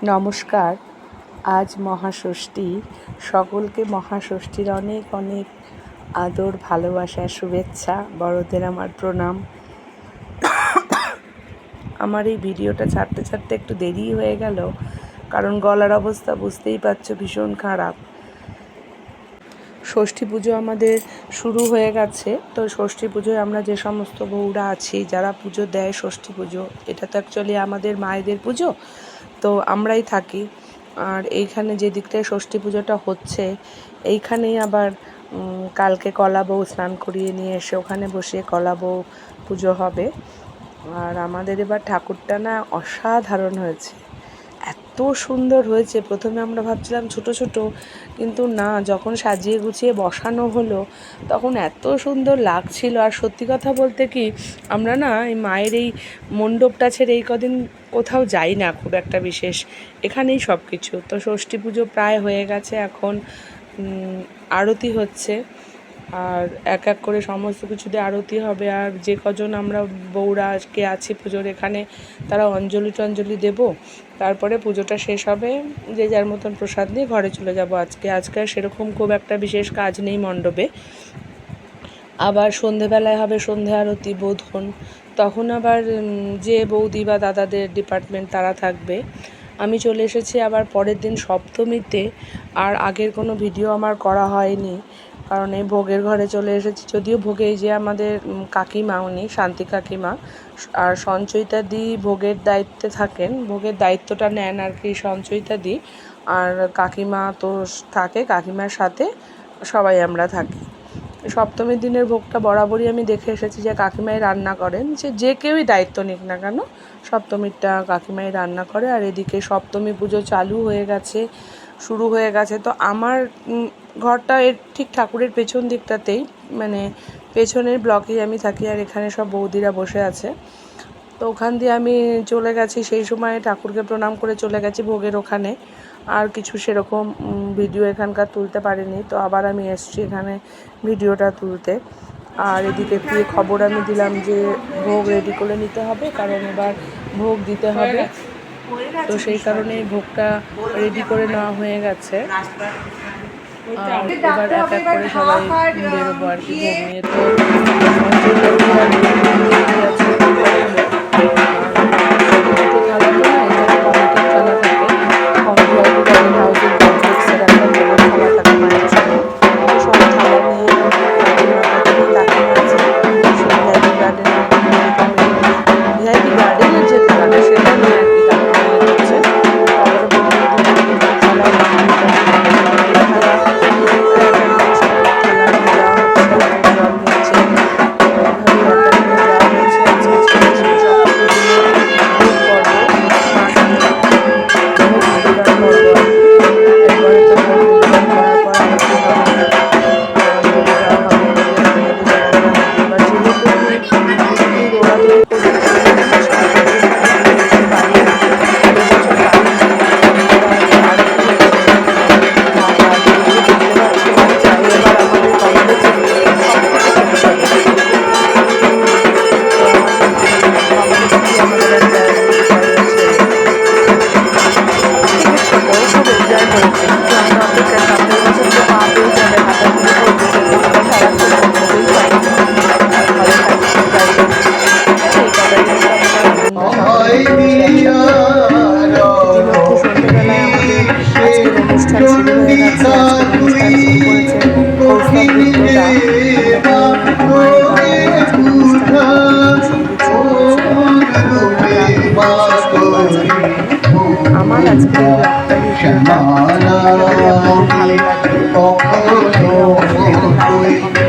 নমস্কার। আজ মহাষষ্ঠী। সকলকে মহাষষ্ঠীর অনেক অনেক আদর, ভালোবাসা, শুভেচ্ছা। বড়দের আমার প্রণাম। আমার এই ভিডিওটা ছাড়তে ছাড়তে একটু দেরি হয়ে গেল, কারণ গলার অবস্থা বুঝতেই পারছো ভীষণ খারাপ। ষষ্ঠী পুজো আমাদের শুরু হয়ে গেছে। তো ষষ্ঠী পুজোয় আমরা যে সমস্ত বউরা আছি, যারা পুজো দেয় ষষ্ঠী পুজো, এটা তো অ্যাকচুয়ালি আমাদের মায়েদের পুজো, তো আমরাই থাকি। আর এইখানে যে দিকটায় ষষ্ঠী পুজোটা হচ্ছে, এইখানেই আবার কালকে কলা বউ স্নান করিয়ে নিয়ে এসে ওখানে বসিয়ে কলা বউ পুজো হবে। আর আমাদের এবার ঠাকুরটা না অসাধারণ হয়েছে, এত সুন্দর হয়েছে। প্রথমে আমরা ভাবছিলাম ছোট ছোট, কিন্তু না, যখন সাজিয়ে গুছিয়ে বসানো হলো তখন এত সুন্দর লাগছিল। আর সত্যি কথা বলতে কি, আমরা না এই মায়ের এই মণ্ডপটা ছেড়ে এই কদিন কোথাও যাই না খুব একটা বিশেষ, এখানেই সব কিছু। তো ষষ্ঠী পুজো প্রায় হয়ে গেছে, এখন আরতি হচ্ছে, আর এক এক করে সমস্ত কিছুতে আরতি হবে। আর যে কজন আমরা বউরা আজকে আছি পুজোর এখানে, তারা অঞ্জলি টঞ্জলি দেবো, তারপরে পুজোটা শেষ হবে, যে যার মতন প্রসাদ নিয়ে ঘরে চলে যাব। আজকে সেরকম খুব একটা বিশেষ কাজ নেই মণ্ডপে। আবার সন্ধেবেলায় হবে সন্ধে আরতি, বোধন, তখন আবার যে বৌদি বা দাদাদের ডিপার্টমেন্ট তারা থাকবে। আমি চলে এসেছি আবার পরের দিন সপ্তমীতে। আর আগের কোনো ভিডিও আমার করা হয়নি, কারণ এই ভোগের ঘরে চলে এসেছি। যদিও ভোগে এই যে আমাদের কাকিমা, উনি শান্তি কাকিমা আর সঞ্চয়িতা দি ভোগের দায়িত্বে থাকেন, ভোগের দায়িত্বটা নেন আর কি সঞ্চয়িতা দি। আর কাকিমা তো থাকে, কাকিমার সাথে সবাই আমরা থাকি। সপ্তমীর দিনের ভোগটা বরাবরই আমি দেখে এসেছি যে কাকিমাই রান্না করেন, যে কেউই দায়িত্ব নিক না কেন, সপ্তমীরটা কাকিমাই রান্না করে। আর এদিকে সপ্তমী পুজো চালু হয়ে গেছে, শুরু হয়ে গেছে। তো আমার ঘরটা এর ঠিক ঠাকুরের পেছন দিকটাতেই, মানে পেছনের ব্লকেই আমি থাকি। আর এখানে সব বৌদিরা বসে আছে, তো ওখান দিয়ে আমি চলে গেছি। সেই সময় ঠাকুরকে প্রণাম করে চলে গেছি ভোগের ওখানে। আর কিছু সেরকম ভিডিও এখানকার তুলতে পারিনি, তো আবার আমি এসছি এখানে ভিডিওটা তুলতে। আর এদিকে একটু খবর আমি দিলাম যে ভোগ রেডি করে নিতে হবে, কারণ এবার ভোগ দিতে হবে। তো সেই কারণে ভোগটা রেডি করে নেওয়া হয়ে গেছে। আর এবার এক এক করে সবাই বেরোবো আর কি ভোগ নিয়ে। তো আমার আজকে ভালো লাগে।